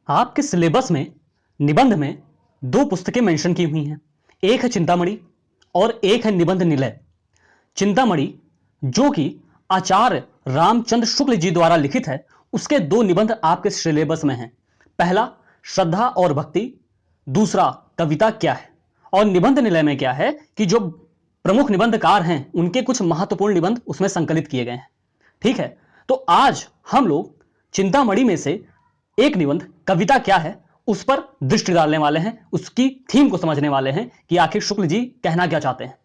आपके सिलेबस में निबंध में दो पुस्तकें मेंशन की हुई हैं। एक है चिंतामणि और एक है निबंध निलय। चिंतामणि जो कि आचार्य रामचंद्र शुक्ल जी द्वारा लिखित है, उसके दो निबंध आपके सिलेबस में हैं। पहला श्रद्धा और भक्ति, दूसरा कविता क्या है। और निबंध निलय में क्या है कि जो प्रमुख निबंधकार हैं उनके कुछ महत्वपूर्ण निबंध उसमें संकलित किए गए हैं। ठीक है, तो आज हम लोग चिंतामणि में से एक निबंध कविता क्या है उस पर दृष्टि डालने वाले हैं, उसकी थीम को समझने वाले हैं कि आखिर शुक्ल जी कहना क्या चाहते हैं।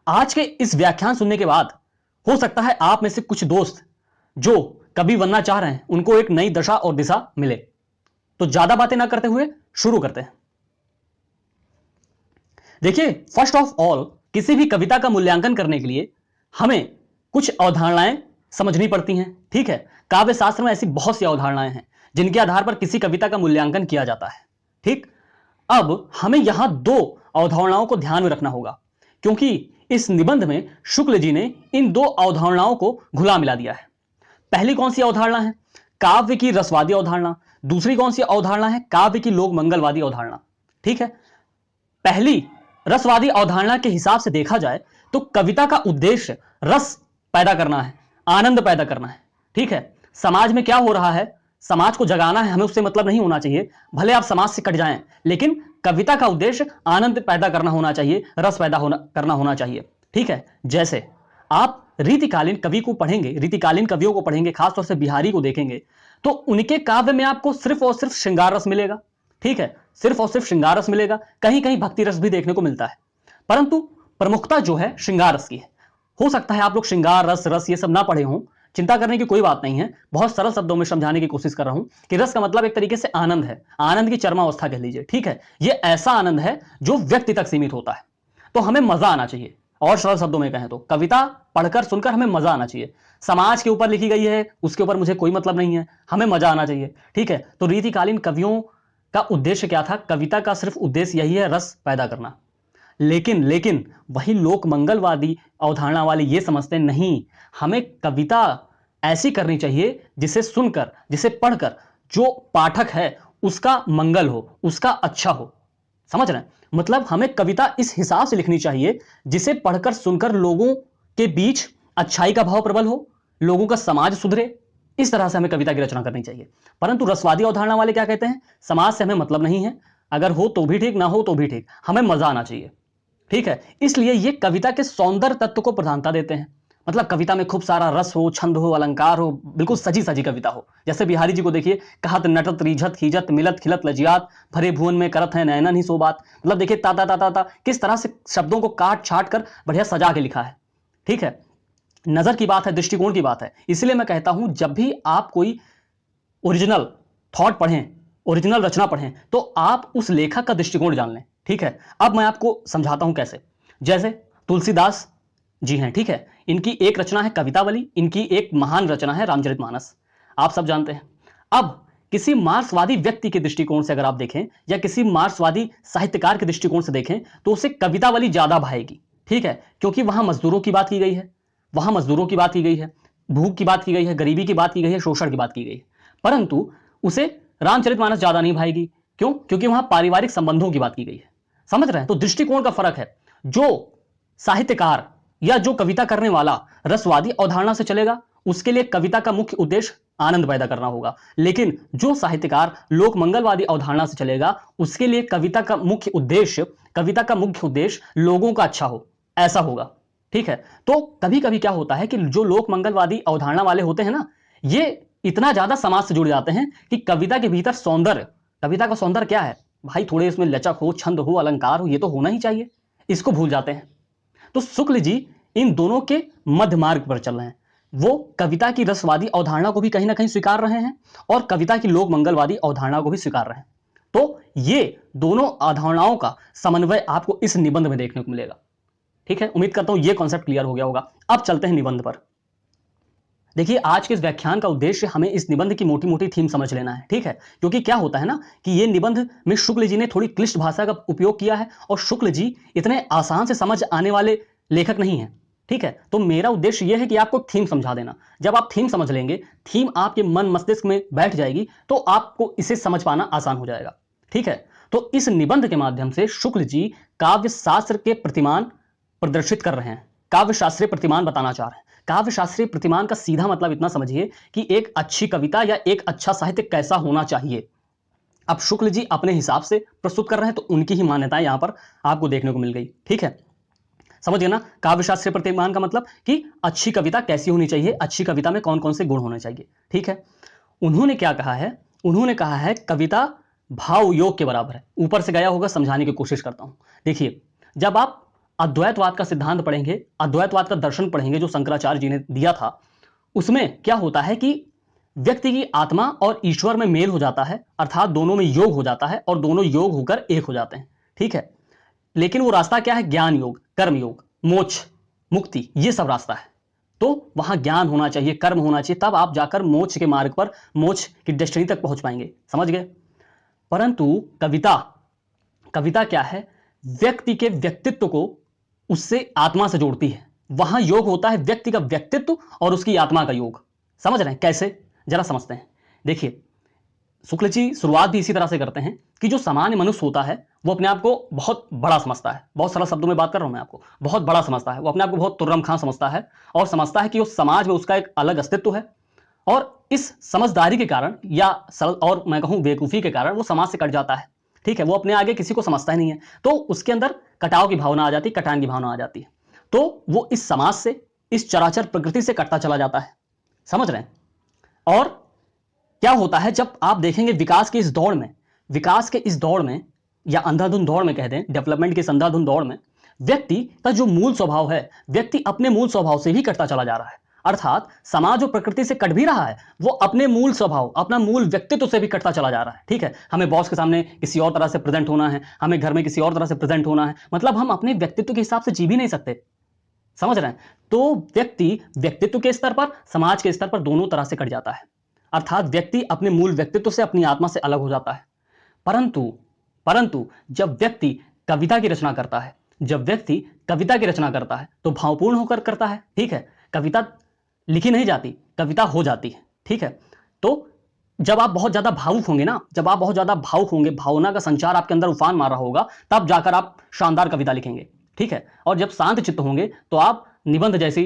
आज के इस व्याख्यान सुनने के बाद हो सकता है आप में से कुछ दोस्त जो कवि बनना चाह रहे हैं उनको एक नई दशा और दिशा मिले। तो ज्यादा बातें ना करते हुए शुरू करते हैं। देखिए, फर्स्ट ऑफ ऑल किसी भी कविता का मूल्यांकन करने के लिए हमें कुछ अवधारणाएं समझनी पड़ती हैं। ठीक है, काव्य शास्त्र में ऐसी बहुत सी अवधारणाएं हैं जिनके आधार पर किसी कविता का मूल्यांकन किया जाता है। ठीक, अब हमें यहां दो अवधारणाओं को ध्यान में रखना होगा, क्योंकि इस निबंध में शुक्ल जी ने इन दो अवधारणाओं को घुला मिला दिया है। पहली कौन सी अवधारणा है? काव्य की रसवादी अवधारणा। दूसरी कौन सी अवधारणा है? काव्य की लोक मंगलवादी अवधारणा। ठीक है, पहली रसवादी अवधारणा के हिसाब से देखा जाए तो कविता का उद्देश्य रस पैदा करना है, आनंद पैदा करना है। ठीक है, समाज में क्या हो रहा है, समाज को जगाना है, हमें उससे मतलब नहीं होना चाहिए, भले आप समाज से कट जाएं, लेकिन कविता का उद्देश्य आनंद पैदा करना होना चाहिए, रस पैदा करना होना चाहिए। ठीक है, जैसे आप रीतिकालीन कवि को पढ़ेंगे, रीतिकालीन कवियों को पढ़ेंगे, खासतौर से बिहारी को देखेंगे, तो उनके काव्य में आपको सिर्फ और सिर्फ श्रृंगार रस मिलेगा। ठीक है, सिर्फ और सिर्फ श्रृंगार रस मिलेगा, कहीं कहीं भक्ति रस भी देखने को मिलता है, परंतु प्रमुखता जो है श्रृंगार रस की है। हो सकता है आप लोग श्रृंगार रस रस ये सब ना पढ़े हों, चिंता करने की कोई बात नहीं है। बहुत सरल शब्दों में समझाने की कोशिश कर रहा हूं कि रस का मतलब एक तरीके से आनंद है, आनंद की चरमावस्था कह लीजिए। ठीक है, ये ऐसा आनंद है जो व्यक्ति तक सीमित होता है, तो हमें मजा आना चाहिए। और सरल शब्दों में कहें तो कविता पढ़कर सुनकर हमें मजा आना चाहिए। समाज के ऊपर लिखी गई है, उसके ऊपर मुझे कोई मतलब नहीं है, हमें मजा आना चाहिए। ठीक है, तो रीतिकालीन कवियों का उद्देश्य क्या था? कविता का सिर्फ उद्देश्य यही है, रस पैदा करना। लेकिन वही लोक मंगलवादी अवधारणा वाले ये समझते नहीं, हमें कविता ऐसी करनी चाहिए जिसे सुनकर, जिसे पढ़कर जो पाठक है उसका मंगल हो, उसका अच्छा हो। समझ रहे हैं? मतलब हमें कविता इस हिसाब से लिखनी चाहिए जिसे पढ़कर सुनकर लोगों के बीच अच्छाई का भाव प्रबल हो, लोगों का समाज सुधरे। इस तरह से हमें कविता की रचना करनी चाहिए। परंतु रसवादी अवधारणा वाले क्या कहते हैं? समाज से हमें मतलब नहीं है, अगर हो तो भी ठीक, ना हो तो भी ठीक, हमें मजा आना चाहिए। ठीक है, इसलिए ये कविता के सौंदर्य तत्व को प्रधानता देते हैं। मतलब कविता में खूब सारा रस हो, छंद हो, अलंकार हो, बिल्कुल सजी सजी कविता हो। जैसे बिहारी जी को देखिए, कहत नटत रीझत खीजत मिलत खिलत लजियात भरे भुवन में करत है नैनन ही सो बात। मतलब देखिए ता ता ता ता ता किस तरह से शब्दों को काट छाट कर बढ़िया सजा के लिखा है। ठीक है, नजर की बात है, दृष्टिकोण की बात है। इसलिए मैं कहता हूं जब भी आप कोई ओरिजिनल थॉट पढ़ें, ओरिजिनल रचना पढ़ें, तो आप उस लेखक का दृष्टिकोण जान लें। ठीक है, अब मैं आपको समझाता हूं कैसे। जैसे तुलसीदास जी हैं, ठीक है, इनकी एक रचना है कवितावली, इनकी एक महान रचना है रामचरितमानस, आप सब जानते हैं। अब किसी मार्क्सवादी व्यक्ति के दृष्टिकोण से अगर आप देखें, या किसी मार्क्सवादी साहित्यकार के दृष्टिकोण से देखें, तो उसे कवितावली ज्यादा भाएगी। ठीक है, क्योंकि वहां मजदूरों की बात की गई है, वहां मजदूरों की बात की गई है, भूख की बात की गई है, गरीबी की बात की गई है, शोषण की बात की गई है। परंतु उसे रामचरितमानस ज्यादा नहीं भाएगी। क्यों? क्योंकि वहां पारिवारिक संबंधों की बात की गई है। समझ रहे हैं? तो दृष्टिकोण का फर्क है। जो साहित्यकार या जो कविता करने वाला रसवादी अवधारणा से चलेगा, उसके लिए कविता का मुख्य उद्देश्य आनंद पैदा करना होगा। लेकिन जो साहित्यकार लोक मंगलवादी अवधारणा से चलेगा, उसके लिए कविता का मुख्य उद्देश्य लोगों का अच्छा हो, ऐसा होगा। ठीक है, तो कभी कभी क्या होता है कि जो लोक मंगलवादी अवधारणा वाले होते हैं ना, ये इतना ज्यादा समाज से जुड़ जाते हैं कि कविता के भीतर सौंदर्य, कविता का सौंदर्य क्या है भाई, थोड़े इसमें लचक हो, छंद हो, अलंकार हो, ये तो होना ही चाहिए, इसको भूल जाते हैं। तो शुक्ल जी इन दोनों के मध्य मार्ग पर चल रहे हैं। वो कविता की रसवादी अवधारणा को भी कहीं ना कहीं स्वीकार रहे हैं और कविता की लोक मंगलवादी अवधारणा को भी स्वीकार रहे हैं। तो ये दोनों अवधारणाओं का समन्वय आपको इस निबंध में देखने को मिलेगा। ठीक है, उम्मीद करता हूं ये कॉन्सेप्ट क्लियर हो गया होगा। अब चलते हैं निबंध पर। देखिए, आज के इस व्याख्यान का उद्देश्य हमें इस निबंध की मोटी मोटी थीम समझ लेना है। ठीक है, क्योंकि क्या होता है ना कि ये निबंध में शुक्ल जी ने थोड़ी क्लिष्ट भाषा का उपयोग किया है, और शुक्ल जी इतने आसान से समझ आने वाले लेखक नहीं है। ठीक है। तो मेरा उद्देश्य यह है कि आपको थीम समझा देना। जब आप थीम समझ लेंगे, थीम आपके मन मस्तिष्क में बैठ जाएगी, तो आपको इसे समझ पाना आसान हो जाएगा। ठीक है। तो इस निबंध के माध्यम से शुक्ल जी काव्य शास्त्र के प्रतिमान प्रदर्शित कर रहे हैं, काव्य शास्त्रीय प्रतिमान बताना चाह रहे हैं। काव्य शास्त्रीय प्रतिमान का सीधा मतलब इतना समझिए कि एक अच्छी कविता या एक अच्छा साहित्य कैसा होना चाहिए। अब शुक्ल जी अपने हिसाब से प्रस्तुत कर रहे हैं, तो उनकी ही मान्यताएं यहां पर आपको देखने को मिल गई। ठीक है, समझ गए ना। काव्य शास्त्रीय प्रतिमान का मतलब कि अच्छी कविता कैसी होनी चाहिए, अच्छी कविता में कौन कौन से गुण होने चाहिए। ठीक है। उन्होंने क्या कहा है, उन्होंने कहा है कविता भाव योग के बराबर है। ऊपर से गया होगा, समझाने की कोशिश करता हूं। देखिए, जब आप अद्वैतवाद का सिद्धांत पढ़ेंगे, अद्वैतवाद का दर्शन पढ़ेंगे जो शंकराचार्य जी ने दिया था, उसमें क्या होता है कि व्यक्ति की आत्मा और ईश्वर में मेल हो जाता है, अर्थात दोनों में योग हो जाता है और दोनों योग होकर एक हो जाते हैं। ठीक है। लेकिन वो रास्ता क्या है? ज्ञान योग, कर्म योग, मोक्ष, मुक्ति, ये सब रास्ता है। तो वहां ज्ञान होना चाहिए, कर्म होना चाहिए, तब आप जाकर मोक्ष के मार्ग पर, मोक्ष की डेस्टिनी तक पहुंच पाएंगे। समझ गए। परंतु कविता, कविता क्या है? व्यक्ति के व्यक्तित्व को उससे आत्मा से जोड़ती है। वहां योग होता है व्यक्ति का व्यक्तित्व और उसकी आत्मा का योग। समझ रहे हैं कैसे? जरा समझते हैं। देखिए, शुक्ल जी शुरुआत भी इसी तरह से करते हैं कि जो सामान्य मनुष्य होता है वो अपने आप को बहुत बड़ा समझता है। बहुत सरल शब्दों में बात कर रहा हूं मैं आपको, बहुत बड़ा समझता है। वो अपने आप को बहुत तुर्रम खां समझता है और समझता है कि उस समाज में उसका एक अलग अस्तित्व है, और इस समझदारी के कारण या सरल और मैं कहूं बेवकूफी के कारण वो समाज से कट जाता है। ठीक है। वो अपने आगे किसी को समझता ही नहीं है, तो उसके अंदर कटाव की भावना आ जाती है, कटान की भावना आ जाती है। तो वो इस समाज से, इस चराचर प्रकृति से कटता चला जाता है। समझ रहे हैं। और क्या होता है, जब आप देखेंगे विकास के इस दौड़ में, विकास के इस दौड़ में या अंधाधुंध दौड़ में कह दें, डेवलपमेंट के इस अंधाधुंध दौड़ में व्यक्ति का जो मूल स्वभाव है, व्यक्ति अपने मूल स्वभाव से भी कटता चला जा रहा है। अर्थात समाज और प्रकृति से कट भी रहा है, वो अपने मूल स्वभाव, अपना मूल व्यक्तित्व से भी कटता चला जा रहा है। ठीक है। हमें बॉस के सामने किसी और तरह से प्रेजेंट होना है, हमें घर में किसी और तरह से प्रेजेंट होना है, मतलब हम अपने व्यक्तित्व के हिसाब से जी भी नहीं सकते। समझ रहे हैं। तो व्यक्ति व्यक्तित्व के स्तर पर, समाज के स्तर पर दोनों तरह से कट जाता है। अर्थात व्यक्ति अपने मूल व्यक्तित्व से, अपनी आत्मा से अलग हो जाता है। परंतु परंतु जब व्यक्ति कविता की रचना करता है, जब व्यक्ति कविता की रचना करता है तो भावपूर्ण होकर करता है। ठीक है। कविता लिखी नहीं जाती, कविता हो जाती है। ठीक है। तो जब आप बहुत ज्यादा भावुक होंगे ना, जब आप बहुत ज्यादा भावुक होंगे, भावना का संचार आपके अंदर उफान मार रहा होगा, तब जाकर आप शानदार कविता लिखेंगे। ठीक है। और जब शांत चित्त होंगे तो आप निबंध जैसी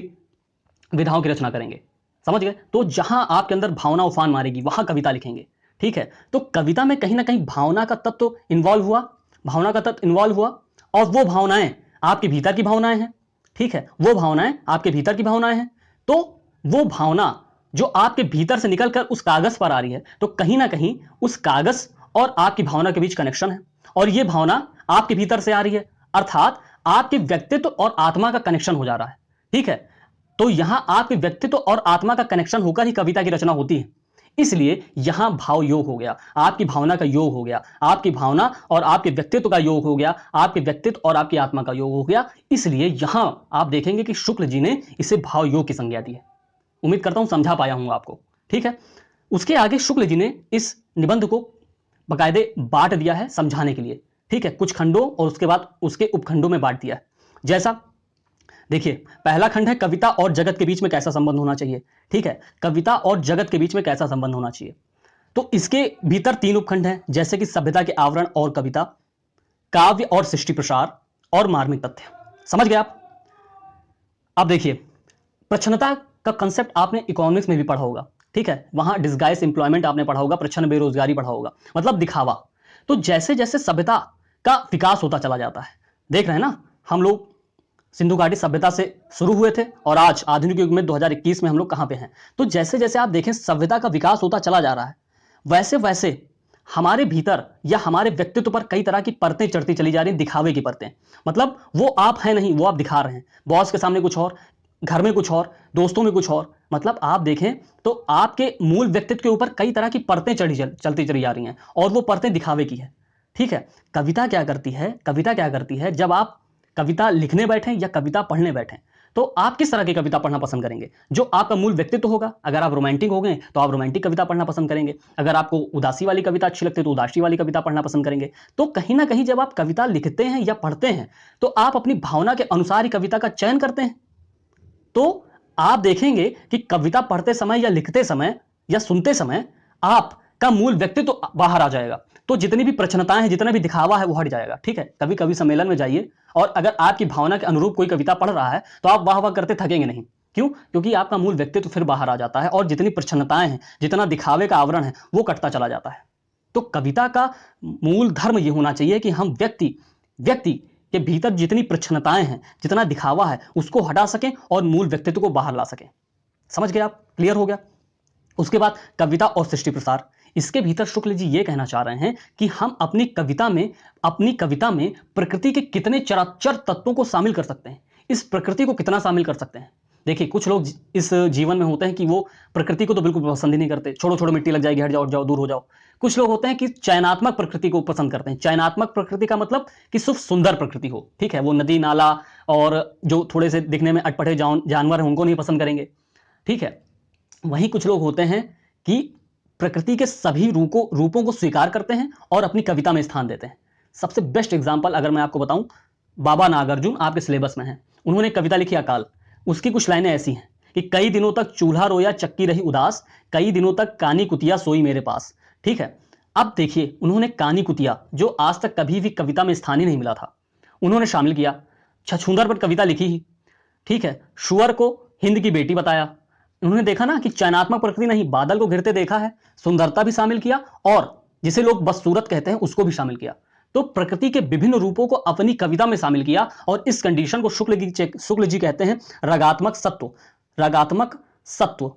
विधाओं की रचना करेंगे। समझ गए। तो जहां आपके अंदर भावना उफान मारेगी वहां कविता लिखेंगे। ठीक है। तो कविता में कहीं ना कहीं भावना का तत्व इन्वॉल्व हुआ, भावना का तत्व इन्वॉल्व हुआ, और वो भावनाएं आपके भीतर की भावनाएं हैं। ठीक है। वो भावनाएं आपके भीतर की भावनाएं हैं। तो वो भावना जो आपके भीतर से निकलकर उस कागज पर आ रही है, तो कहीं ना कहीं उस कागज और आपकी भावना के बीच कनेक्शन है, और ये भावना आपके भीतर से आ रही है, अर्थात आपके व्यक्तित्व और आत्मा का कनेक्शन हो जा रहा है। ठीक है। तो यहां आपके व्यक्तित्व और आत्मा का कनेक्शन होकर ही कविता की रचना होती है। इसलिए यहां भाव योग हो गया, आपकी भावना का योग हो गया, आपकी भावना और आपके व्यक्तित्व का योग हो गया, आपके व्यक्तित्व और आपकी आत्मा का योग हो गया। इसलिए यहां आप देखेंगे कि शुक्ल जी ने इसे भाव योग की संज्ञा दी है। उम्मीद करता हूं समझा पाया हूं आपको। ठीक है। उसके आगे शुक्ल जी ने इस निबंध को बाकायदे बांट दिया है समझाने के लिए। ठीक है। कुछ खंडों और उसके बाद उसके उपखंडों में बांट दिया है। जैसा, देखिए, पहला खंड है कविता और जगत के बीच में कैसा संबंध होना चाहिए। ठीक है। कविता और जगत के बीच में कैसा संबंध होना चाहिए। तो इसके भीतर 3 उपखंड हैं, जैसे कि सभ्यता के आवरण और कविता, काव्य और सृष्टि प्रसार, और मार्मिक तथ्य। समझ गए आप। अब देखिए, प्रच्छन्नता का कंसेप्ट आपने इकोनॉमिक्स में भी पढ़ा होगा। ठीक है। वहां डिस्गाइज एम्प्लॉयमेंट आपने पढ़ा होगा, प्रच्छन्न बेरोजगारी पढ़ा होगा, मतलब दिखावा। तो जैसे जैसे सभ्यता का विकास होता चला जाता है, देख रहे हैं ना, हम लोग सिंधु घाटी सभ्यता से शुरू हुए थे और आज आधुनिक युग में 2021 में हम लोग कहां पे हैं। तो जैसे जैसे आप देखें सभ्यता का विकास होता चला जा रहा है, वैसे वैसे हमारे भीतर या हमारे व्यक्तित्व पर कई तरह की परतें चढ़ती चली जा रही हैं, दिखावे की परतें। मतलब वो आप हैं नहीं, वो आप दिखा रहे हैं। बॉस के सामने कुछ और, घर में कुछ और, दोस्तों में कुछ और। मतलब आप देखें तो आपके मूल व्यक्तित्व के ऊपर कई तरह की परतें चलती चली जा रही हैं, और वो परतें दिखावे की है। ठीक है। कविता क्या करती है, कविता क्या करती है, जब आप कविता लिखने बैठे या कविता पढ़ने बैठे, तो आप किस तरह की कविता पढ़ना पसंद करेंगे? जो आपका मूल व्यक्तित्व होगा। अगर आप रोमांटिक हो गए तो आप रोमांटिक कविता पढ़ना पसंद करेंगे। अगर आपको उदासी वाली कविता अच्छी लगती है तो उदासी वाली कविता पढ़ना पसंद करेंगे। तो कहीं ना कहीं जब आप कविता लिखते हैं या पढ़ते हैं, तो आप अपनी भावना के अनुसार ही कविता का चयन करते हैं। तो आप देखेंगे कि कविता पढ़ते समय या लिखते समय या सुनते समय आपका मूल व्यक्तित्व तो बाहर आ जाएगा। तो जितनी भी प्रच्छन्नताएं हैं, जितना भी दिखावा है, वो हट जाएगा। ठीक है, कभी कभी सम्मेलन में जाइए और अगर आपकी भावना के अनुरूप कोई कविता पढ़ रहा है तो आप वाह वाह करते थकेंगे नहीं। क्यों? क्योंकि आपका मूल व्यक्तित्व फिर बाहर आ जाता है और जितनी प्रच्छन्नताएं हैं, जितना दिखावे का आवरण है, वो कटता चला जाता है। तो कविता का मूल धर्म यह होना चाहिए कि हम व्यक्ति के भीतर जितनी प्रच्छन्नताएं हैं, जितना दिखावा है, उसको हटा सकें और मूल व्यक्तित्व को बाहर ला सकें। समझ गए आप? क्लियर हो गया? उसके बाद कविता और सृष्टि प्रसार। इसके भीतर शुक्ल जी ये कहना चाह रहे हैं कि हम अपनी कविता में प्रकृति के कितने चराचर तत्वों को शामिल कर सकते हैं, इस प्रकृति को कितना शामिल कर सकते हैं। देखिए, कुछ लोग इस जीवन में होते हैं कि वो प्रकृति को तो बिल्कुल पसंद ही नहीं करते, छोड़ो छोड़ो मिट्टी लग जाएगी, हट जाओ, दूर हो जाओ। कुछ लोग होते हैं कि चयनात्मक प्रकृति को पसंद करते हैं। चयनात्मक प्रकृति का मतलब कि सिर्फ सुंदर प्रकृति हो। ठीक है, वो नदी नाला और जो थोड़े से दिखने में अटपटे जानवर हैं उनको नहीं पसंद करेंगे। ठीक है, वहीं कुछ लोग होते हैं कि प्रकृति के सभी रूपों को स्वीकार करते हैं और अपनी कविता में स्थान देते हैं। सबसे बेस्ट एग्जाम्पल अगर मैं आपको बताऊं, बाबा नागार्जुन आपके सिलेबस में है, उन्होंने कविता लिखी अकाल। उसकी कुछ लाइनें ऐसी हैं कि कई दिनों तक चूल्हा रोया चक्की रही उदास, कई दिनों तक कानी कुतिया सोई मेरे पास। ठीक है, अब देखिए, उन्होंने कानी कुतिया, जो आज तक कभी भी कविता में स्थान ही नहीं मिला था, उन्होंने शामिल किया। छछूंदर पर कविता लिखी ही। ठीक है, शुअर को हिंद की बेटी बताया। उन्होंने देखा ना कि चयनात्मक प्रकृति नहीं, बादल को घिरते देखा है, सुंदरता भी शामिल किया और जिसे लोग बदसूरत कहते हैं उसको भी शामिल किया। तो प्रकृति के विभिन्न रूपों को अपनी कविता में शामिल किया और इस कंडीशन को शुक्ल जी कहते हैं रागात्मक सत्व। रागात्मक सत्व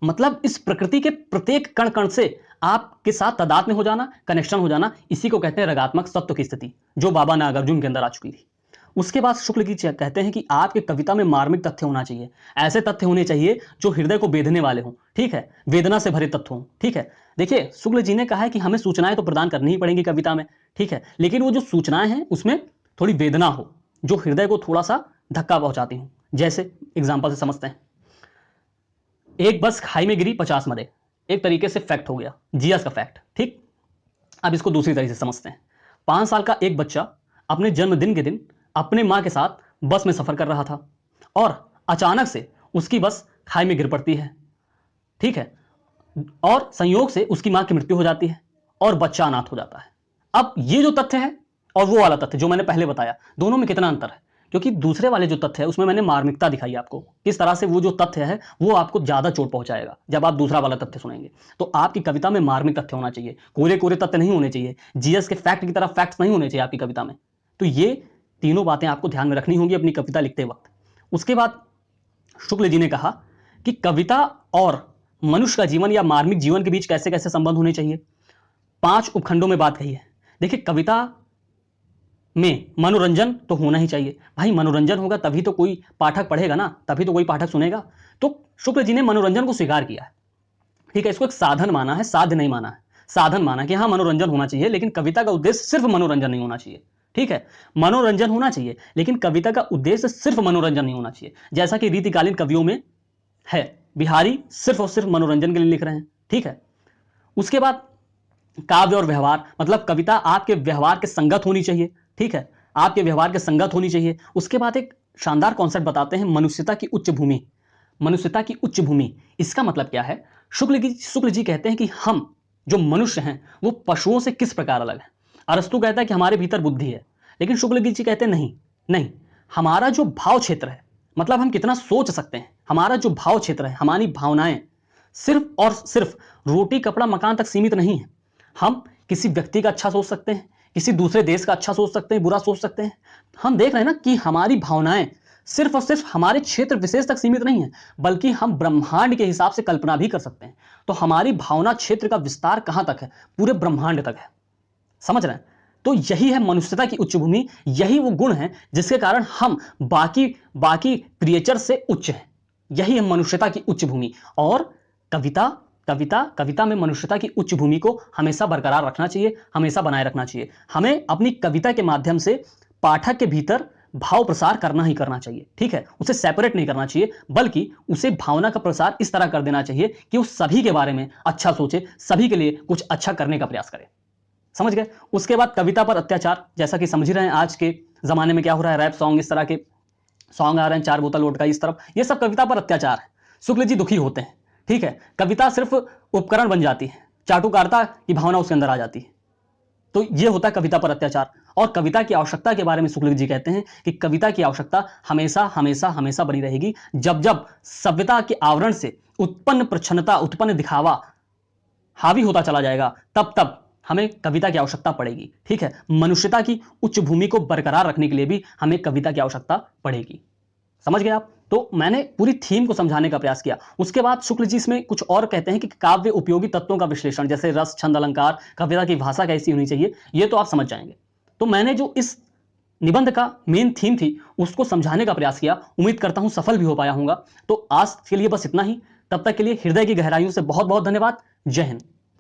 मतलब इस प्रकृति के प्रत्येक कण कण से आपके साथ तादात्म्य हो जाना, कनेक्शन हो जाना, इसी को कहते हैं रागात्मक सत्व की स्थिति, जो बाबा नागार्जुन के अंदर आ चुकी थी। उसके बाद शुक्ल जी कहते हैं कि आपके कविता में मार्मिक तथ्य होना चाहिए। ऐसे तथ्य होने चाहिए जो हृदय को बेधने वाले हों। ठीक है, वेदना से भरे तथ्य हों। ठीक है, देखिए, शुक्ल जी ने कहा है कि हमें सूचनाएं तो प्रदान करनी ही पड़ेंगी कविता में। ठीक है, लेकिन वो जो सूचनाएं हैं उसमें थोड़ी वेदना हो, जो हृदय को थोड़ा सा धक्का पहुंचाती हूं। जैसे एग्जाम्पल से समझते हैं, एक बस खाई में गिरी 50 मरे। एक तरीके से फैक्ट हो गया, जीएस का फैक्ट। ठीक, अब इसको दूसरी तरीके से समझते हैं। 5 साल का एक बच्चा अपने जन्मदिन के दिन अपने मां के साथ बस में सफर कर रहा था और अचानक से उसकी बस खाई में गिर पड़ती है। ठीक है, और संयोग से उसकी मां की मृत्यु हो जाती है और बच्चा अनाथ हो जाता है। अब ये जो तथ्य है और वो वाला तथ्य जो मैंने पहले बताया, दोनों में कितना अंतर है? क्योंकि दूसरे वाले जो तथ्य है उसमें मैंने मार्मिकता दिखाई आपको, किस तरह से वो जो तथ्य है वो आपको ज्यादा चोट पहुंचाएगा जब आप दूसरा वाला तथ्य सुनेंगे। तो आपकी कविता में मार्मिक तथ्य होना चाहिए, कोरे कोरे तथ्य नहीं होने चाहिए, जीएस के फैक्ट की तरह फैक्ट्स नहीं होने चाहिए आपकी कविता में। तो ये तीनों बातें आपको ध्यान में रखनी होंगी अपनी कविता लिखते वक्त। उसके बाद शुक्ल जी ने कहा कि कविता और मनुष्य का जीवन या मार्मिक जीवन के बीच कैसे कैसे संबंध होने चाहिए। 5 उपखंडों में बात कही है। देखिए, कविता में मनोरंजन तो होना ही चाहिए। भाई, मनोरंजन होगा तभी तो कोई पाठक पढ़ेगा ना, तभी तो कोई पाठक सुनेगा। तो शुक्ल जी ने मनोरंजन को स्वीकार किया है। ठीक है, इसको एक साधन माना है, साध्य नहीं माना है। साधन माना कि हाँ मनोरंजन होना चाहिए, लेकिन कविता का उद्देश्य सिर्फ मनोरंजन नहीं होना चाहिए। ठीक है, मनोरंजन होना चाहिए लेकिन कविता का उद्देश्य सिर्फ मनोरंजन नहीं होना चाहिए, जैसा कि रीतिकालीन कवियों में है। बिहारी सिर्फ और सिर्फ मनोरंजन के लिए लिख रहे हैं। ठीक है, उसके बाद काव्य और व्यवहार, मतलब कविता आपके व्यवहार के संगत होनी चाहिए। ठीक है, आपके व्यवहार के संगत होनी चाहिए। उसके बाद एक शानदार कॉन्सेप्ट बताते हैं, मनुष्यता की उच्च भूमि। मनुष्यता की उच्च भूमि, इसका मतलब क्या है? शुक्ल जी कहते हैं कि हम जो मनुष्य हैं वो पशुओं से किस प्रकार अलग है। अरस्तु कहता है कि हमारे भीतर बुद्धि है, लेकिन शुक्ल जी कहते हैं नहीं, हमारा जो भाव क्षेत्र है, मतलब हम कितना सोच सकते हैं, हमारा जो भाव क्षेत्र है, हमारी भावनाएं सिर्फ और सिर्फ रोटी कपड़ा मकान तक सीमित नहीं है। हम किसी व्यक्ति का अच्छा सोच सकते हैं, किसी दूसरे देश का अच्छा सोच सकते हैं, बुरा सोच सकते हैं। हम देख रहे हैं ना कि हमारी भावनाएं सिर्फ और सिर्फ हमारे क्षेत्र विशेष तक सीमित नहीं है, बल्कि हम ब्रह्मांड के हिसाब से कल्पना भी कर सकते हैं। तो हमारी भावना क्षेत्र का विस्तार कहां तक है? पूरे ब्रह्मांड तक है। समझ रहे हैं? तो यही है मनुष्यता की उच्च भूमि, यही वो गुण है जिसके कारण हम बाकी क्रिएचर से उच्च हैं। यही है मनुष्यता की उच्च भूमि। और कविता में मनुष्यता की उच्च भूमि को हमेशा बरकरार रखना चाहिए, हमेशा बनाए रखना चाहिए। हमें अपनी कविता के माध्यम से पाठक के भीतर भाव प्रसार करना ही करना चाहिए। ठीक है, उसे सेपरेट नहीं करना चाहिए, बल्कि उसे भावना का प्रसार इस तरह कर देना चाहिए कि वो सभी के बारे में अच्छा सोचे, सभी के लिए कुछ अच्छा करने का प्रयास करे। समझ गए? उसके बाद कविता पर अत्याचार, जैसा कि समझ ही रहे हैं आज के जमाने में क्या हो रहा है, रैप सॉन्ग, इस तरह के सॉन्ग आ रहे हैं, 4 बोतल वोडका इस तरफ, ये सब कविता पर अत्याचार है। शुक्ल जी दुखी होते हैं, ठीक है। कविता सिर्फ उपकरण बन जाती है, चाटुकारिता की भावना उसके अंदर आ जाती है। तो ये होता है कविता पर अत्याचार। और कविता की आवश्यकता के बारे में शुक्ल जी कहते हैं कि कविता की आवश्यकता हमेशा हमेशा हमेशा बनी रहेगी। जब जब सभ्यता के आवरण से उत्पन्न प्रच्छन्नता, उत्पन्न दिखावा हावी होता चला जाएगा, तब तब हमें कविता की आवश्यकता पड़ेगी, ठीक है। मनुष्यता की उच्च भूमि को बरकरार रखने के लिए भी हमें कविता की आवश्यकता पड़ेगी। समझ गए आप? तो मैंने पूरी थीम को समझाने का प्रयास किया। उसके बाद शुक्ल जी इसमें कुछ और कहते हैं कि काव्य उपयोगी तत्वों का विश्लेषण, जैसे रस, छंद, अलंकार, कविता की भाषा कैसी होनी चाहिए, ये तो आप समझ जाएंगे। तो मैंने जो इस निबंध का मेन थीम थी उसको समझाने का प्रयास किया। उम्मीद करता हूं सफल भी हो पाया हूंगा। तो आज के लिए बस इतना ही। तब तक के लिए हृदय की गहराइयों से बहुत बहुत धन्यवाद। जय हिंद।